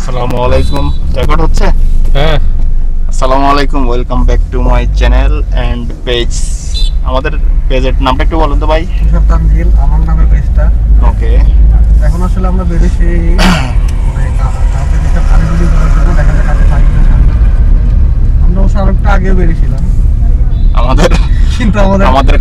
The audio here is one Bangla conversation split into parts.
আসসালামু আলাইকুম। রেকর্ড হচ্ছে? হ্যাঁ। আসসালামু আলাইকুম, welcome back to my channel and page. আমাদের পেজের নামটা একটু বলুন তো ভাই। তুষার তানজিল আমার নামের পেজটা। ওকে, এখন আসলে আমরা বেরিয়েছি কাউকে দেখে পানি বিলি করার জন্য, দেখা যায় কাছে পানি কিনা সামনে। আমরা অবশ্য আরেকটা আগে বেরিয়েছিলাম, আমাদের কিন্তু আমাদের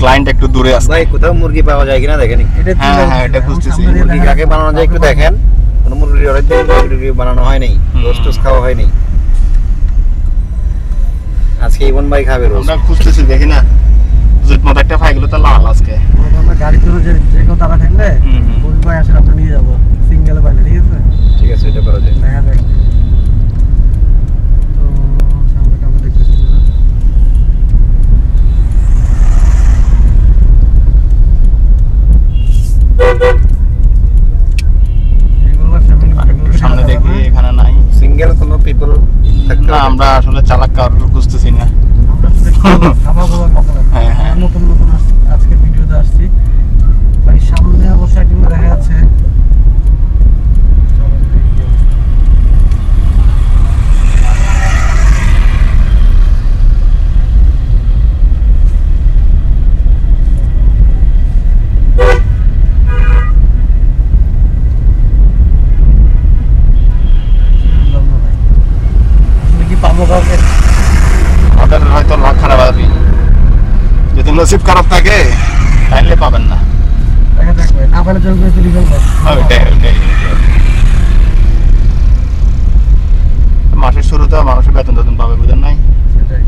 ক্লায়েন্ট একটু দূরে আছে। ভাই কোথাও মুরগি পাওয়া যায় কিনা দেখেন। এটা হ্যাঁ, হ্যাঁ, এটা খুঁজতেছি। মুরগি কাকে বানানো যায় একটু দেখেন। কোনো মুরগি অনেকদিন মুরগি বানানো হয় নাই, রোস্ট টোস্ট খাওয়া হয় নাই। আজকে ইবন ভাই খাবে রোস্ট। আমরা খুঁজতেছি, দেখি না জুট মতো একটা ফাইগুলো তো লাল আজকে। আমরা গাড়ি করে যে কেউ দাঁড়া থাকলে ওই ভাই আসলে আমরা নিয়ে যাবো সিঙ্গেল বাইলে, ঠিক আছে? ঠিক আছে, এটা করা যায়। দেখা যাক। তো সামনে কাউকে দেখতেছি না। সামনে দেখি, এখানে নাই। সিঙ্গেল কোনো পিপল থাকতে না, আমরা আসলে চালাক কারোর খুঁজতেছি না। হ্যাঁ, হ্যাঁ। নতুন নতুন আজকে ভিডিওতে আসছি ভাই। সামনে অবশ্য একদিন দেখা যাচ্ছে। চলো দেখি কি অবস্থা। বুঝলাম না ভাই, আসলে কি পাবো কাউকে? আমাদের হয়তো লাখ খারাপ আছে, যদি নসিব খারাপ থাকে তাইলে পাবেন না। দেখা যাক ভাই, না পেলে চলবে তুলি ফেলবো। ওইটাই। মাসের শুরুতে মানুষের বেতন পাবে, বুঝেন নাই? সেটাই,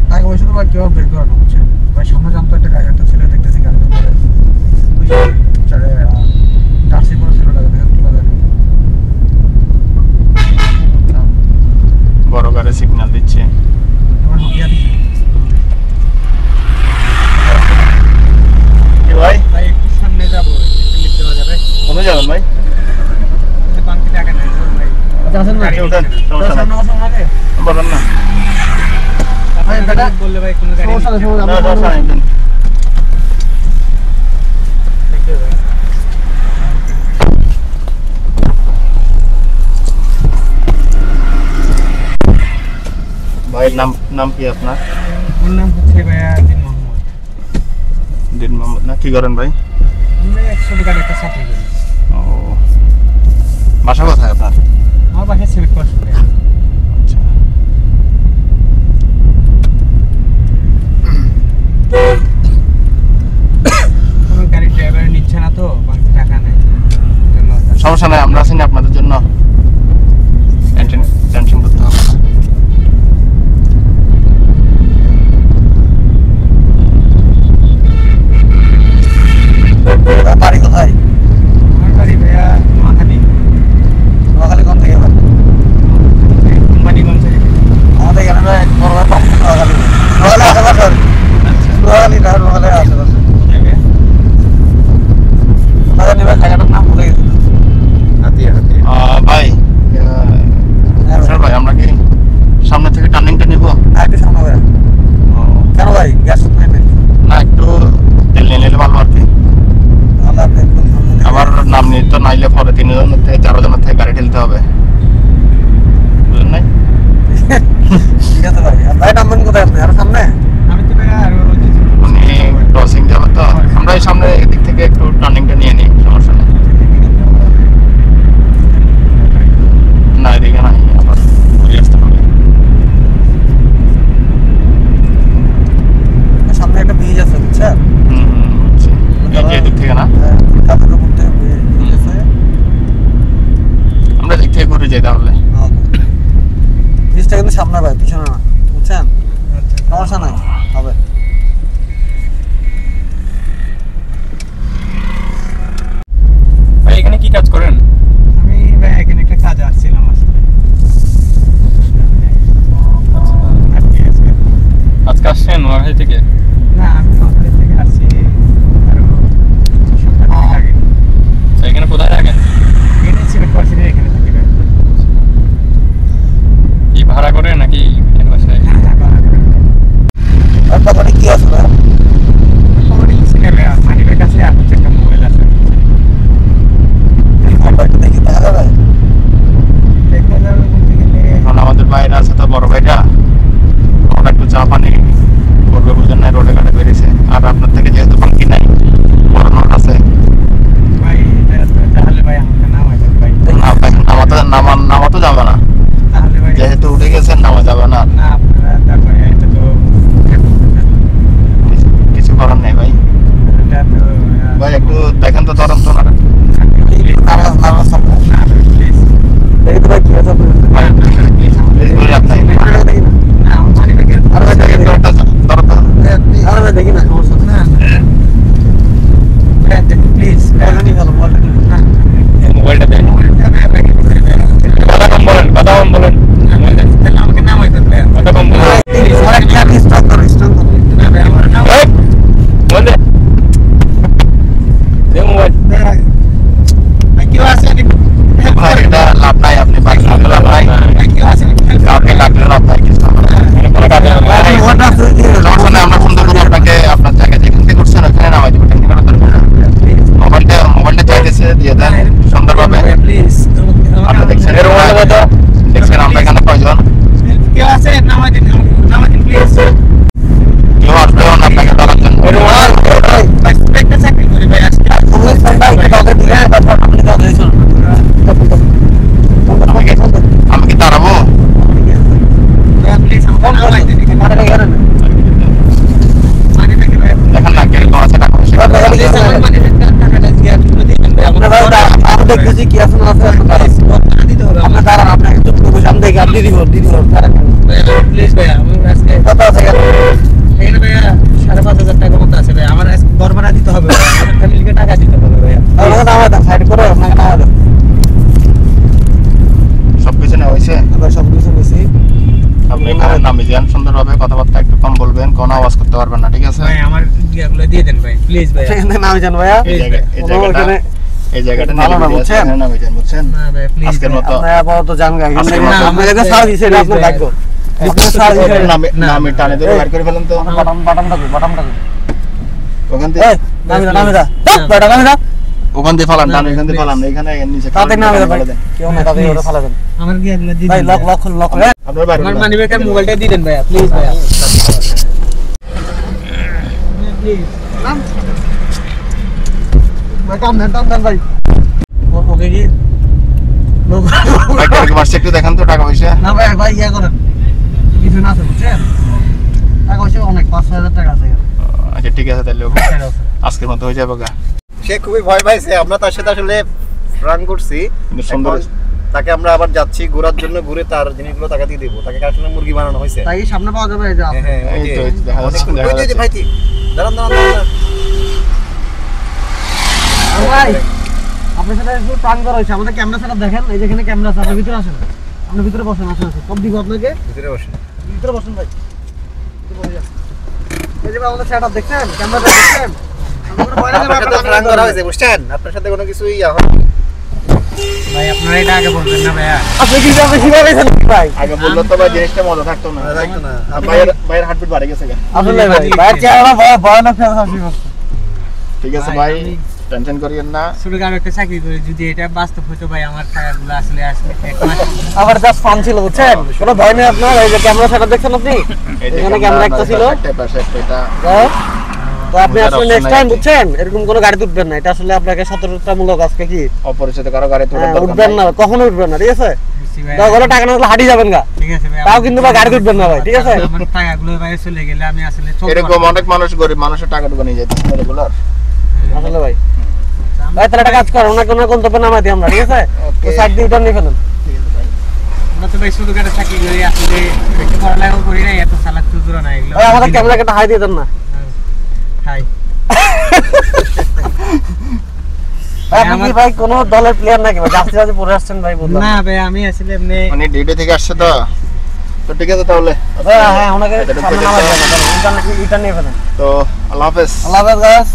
টাকা পয়সা তো ভাই কেউ বের করানো হচ্ছে ভাই। সামনে জানতো একটা ছেলে দেখতেছি গাড়ি করে জার্সি পরে ছেলেটাকে দেখে তোলা যায়। বড় গাড়ি সিগন্যাল দিচ্ছে। এবার নোকিয়া দিচ্ছে কি ভাই, ভাই, একটু সামনে যাবো, একটু লিখতে দেওয়া যাবে? কোথায় যাবেন ভাই? বাংকে টাকা নেই ভাই। আচ্ছা আসেন না, গাড়ি ওঠেন, সমস্যা নাই। সামনে বসুন আগে। বলেন না। ভাই বেটা বললে ভাই কোনো গাড়ি সমস্যা নেই, সমস্যা না, নেই। সমস্যা নাই, দেন। ভাইয়ের নাম কি আপনার? ওর নাম হচ্ছে ভাইয়া দিন মোহাম্মদ। দিন মোহাম্মদ না? কি করেন ভাই? আমরা 100 টাকার একটা চাকরি করি। ও, বাসা কোথায় আপনার? আমার বাসায় সিলেক্ট করছে ভাইয়া। আচ্ছা, কোনো গাড়ির ড্রাইভার নিচ্ছে না তো, বাংকে টাকা নেই। জন্য সমস্যা নাই, আমরা আছি না আপনাদের জন্য। টেনশন করতে হবে না। বাড়ি কোথায়? আমার বাড়ি ভাইয়া নোয়াখালী। নোয়াখালী কোন থেকে? কোম্পানিগঞ্জ থেকে। আমাদের এখানে বড় নোয়াখালী। নোয়াখালী আশেপাশে, নোয়াখালী না, নোয়াখালী আশেপাশে। কোথায় নেবে জায়গাটার নাম ভুলে গেছি। হাতিয়া ভাই, স্যার ভাই, আমরা কি সামনে থেকে টার্নিংটা নিব? একটু সামনে ভাইয়া। কেন ভাই, গ্যাস নেবে না, একটু তেল নিয়ে নিলে ভালো আর কি। আবার নাম নিতে তো নাইলে পরে 3 জনের থেকে 4 জনের থেকে গাড়ি ঠেলতে হবে, বুঝলেন নাই? ঠিক আছে ভাই। আর ভাই নামবেন কোথায় আপনি? আর সামনে? আমি তো ভাইয়া আর উনি ক্রসিং যাবে তো, আমরা এই সামনে এদিক থেকে একটু টার্নিংটা নিয়ে নিই, সমস্যা নেই। না, এদিকে নাই, আবার ঘুরে আসতে হবে। সামনে একটা ব্রিজ আছে, বুঝছেন? বুঝছি। এই যে এদিক থেকে না, কাপড়ের উপর থেকে ব্রিজ আছে। আমরা এদিক থেকে ঘুরে যাই তাহলে। ব্রিজটা কিন্তু সামনে ভাই, পিছনে না, বুঝছেন? সমস্যা নাই, হবে। ভাই, এখানে কি কাজ করেন? আমি ভাই এখানে একটা কাজে আসছিলাম আসলে। আজকে আসছেন নোয়াখালী থেকে? না, আমি নোয়াখালী থেকে আসছি আরো 2 সপ্তাহ আগে। এখানে কোথায় থাকেন? এখানে সিলেক্ট করছি, এখানে থাকি ভাই। কি ভাড়া করে নাকি বাসায়? আপনার কি আছে ভাই? মানি ব্যাগ আছে, আর হচ্ছে একটা মোবাইল আছে। দেখি দেখা যাবে। নামা তো যাবে না, তাহলে ভাই যেহেতু উঠে গেছেন নামা যাবে না, না আপনারা তারপরে এটা তো কিছু করার নেই ভাই। এটা তো ভাই একটু দেখেন তো ধরেন তো না এই তো ভাই কি আছে ভাই, এই করে আপনার আরে ভাই দেখি না সমস্যা না প্লিজ মোবাইলটা দেন, কথা কম বলেন আমাকে নামাই দেন কথা কম বলেন বলে দে মোবাইল। ভাই এটা লাভ নাই, আপনি বাইক চালাতে লাভ নাই, কাউকে লাগলে লাভ নাই, কিছু সমস্যা নেই। আমরা সুন্দর করে আপনাকে আপনার জায়গা যেখান থেকে করছেন ওখানে নামাই দেবো, টেনশন করার দরকার নেই। মোবাইলটা চাইতেছে দিয়ে দেন সুন্দরভাবে। আপনি দেখছেন দেখছেন আমরা এখানে কয়জন, কেউ আসবেও না আপনাকে ধরার জন্য। আমি কি দাঁড়াবো? দেখেন না কিরকম আছে টাকা পয়সা। দেখতেছি কি আছে না আছে আপনার দাঁড়ান, আপনাকে চুপ করে বসে আমি দেখি আপনি দিব প্লিজ ভাই আমি আজকে কত আছে এখানে ভাইয়া 5,500 টাকা মতো আছে ভাই, আমার আজকে ঘর ভাড়া দিতে হবে, আমার ফ্যামিলিকে টাকা দিতে হবে ভাইয়া। আমাকে নামা দাও, সাইড করো, আমাকে নামা দাও। সবকিছু নেওয়া হয়েছে, আমরা সব কিছু বেশি আপনি এখানে নামে যান সুন্দরভাবে, কথাবার্তা একটু কম বলবেন, কোনো আওয়াজ করতে পারবেন না, ঠিক আছে? ভাই আমার ইয়াগুলো দিয়ে দেন ভাই প্লিজ ভাই, এখানে নামে যান ভাইয়া। এই জায়গাটা ভালো না, বুঝছেন? নামে যান, বুঝছেন? না ভাই প্লিজ আজকের মতো আপনারা আপাতত জান গা, আজকের মতো আপনাদের সারা দিছে এটা আপনার ভাগ্য। আপনার সারা দিছে নামে টানে ধরে বের করে ফেলেন তো বাটনটা ওখান থেকে, এই নামে দা বাটন নামে দা ওখান দিয়ে ফালান, টানে এখান দিয়ে ফালান, এখানে নিচে তাতে নামে দা ভাই, কেউ না তাতে ওরে ফালা দেন। আমার কি এগুলা দিবেন ভাই, লক আপনার বাইরে আমার মানি ব্যাগের মোবাইলটা দিয়ে দেন ভাইয়া প্লিজ ভাইয়া প্লিজ নাম ভাই কাম দেন ভাই ওকে কি ভাই টাকা মারছে একটু দেখেন তো টাকা পয়সা। না ভাই ইয়া করেন কিছু না আছে বুঝছেন, টাকা পয়সা অনেক 5,000 টাকা আছে। আচ্ছা ঠিক আছে তাহলে আজকের মতো হয়ে যাবে গা। সে খুবই ভয় পাইছে, আমরা তার সাথে আসলে প্রাণ করছি। কিন্তু সুন্দর এখন তাকে আমরা আবার যাচ্ছি ঘোরার জন্য, ঘুরে তার জিনিসগুলো টাকা দিয়ে দেবো। তাকে কারখানা মুরগি বানানো হয়েছে। তাই সামনে পাওয়া যাবে এই যে আছে। হ্যাঁ এই তো দেখা যাচ্ছে, দেখা ওই যে যাচ্ছে। ভাই দাঁড়ান ভাই আপনার সাথে একটু প্রাণ করা হয়েছে, আমাদের ক্যামেরা সেটআপ দেখেন, এই যেখানে ক্যামেরা আছে, আপনার ভিতরে আসেন, আপনি ভিতরে বসেন, আসেন সব দিব আপনাকে, ভিতরে বসে ভিতরে বসেন ভাই, ভিতরে বসে যান। এই যে ভাই আমাদের সেটআপ দেখছেন, ক্যামেরা দেখছেন, আমাদের ভয় লাগে ভাই, আপনার সাথে প্রাণ করা হয়েছে বুঝছেন, আপনার সাথে কোনো কিছু ইয়া হয় ভাই আপনারা এটা আগে বলবেন না ভাইয়া, আপনি কিভাবে জানেন ভাই? আগে বললো তো ভাই জিনিসটা মজা থাকতো না। থাকতো না। ভাইয়ের হার্টবিট বাড়ে গেছে গা। আসলে ভাই ভাইয়ের চেহারা ভয়ানক হাসি পাচ্ছে। ঠিক আছে ভাই, ভাই, আমি- টেনশন করিয়েন না। শুরু আমি একটা চাকরি করি, যদি এটা বাস্তব হতো ভাই আমার টাকাগুলো আসলে এক মাস আবার জাস্ট ফান ছিল বুঝছেন, কোনো ভয় নেই আপনার। এই যে ক্যামেরা সেটআপ দেখছেন আপনি, এই যে এখানে ক্যামেরা একটা ছিল, পাশে একটা তো আপনি আসলে নেক্সট টাইম বুঝছেন এরকম কোনো গাড়ি উঠবেন না, এটা আসলে আপনাকে সতর্কতামূলক আজকে কি অপরিচিত কারো গাড়ি তুলে উঠবেন না, কখনো উঠবেন না, ঠিক আছে? তাহলে টাকা না হলে হাঁটি যাবেন গা, ঠিক আছে ভাই, তাও কিন্তু ভাই গাড়ি উঠবেন না ভাই, ঠিক আছে? আমার টাকাগুলো ভাই চলে গেলে আমি আসলে এরকম অনেক মানুষ গরিব মানুষের টাকা টুকু নিয়ে যেতে রেগুলার। আসলে ভাই ভাই তাহলে একটা কাজ করো, ওনাকে ওনার গন্তব্যে নামাই দিই আমরা, ঠিক আছে? তো সাইড দিয়ে উঠান নিয়ে ফেলেন। আমরা তো ভাই শুধু গাড়ি চাকরি করি, আসলে একটু পড়ালেখা করি না, এত চালাক চুদুরা না এগুলো। আমাদের ক্যামেরাকে একটা হাই দিয়ে দেন না। হাই আপনি ভাই কোন দলের প্লেয়ার নাকি ভাই, জার্সি জার্সি পরে আসছেন ভাই? বললাম না ভাই আমি আসলে এমনি মানে ডিউটি থেকে আসছে তো, তো ঠিক আছে তাহলে। হ্যাঁ ওনাকে সামনে নামাই দেন, ইন্টারনেট নিয়ে ফেলেন। তো আল্লাহ হাফেজ। আল্লাহ হাফেজ গাইস।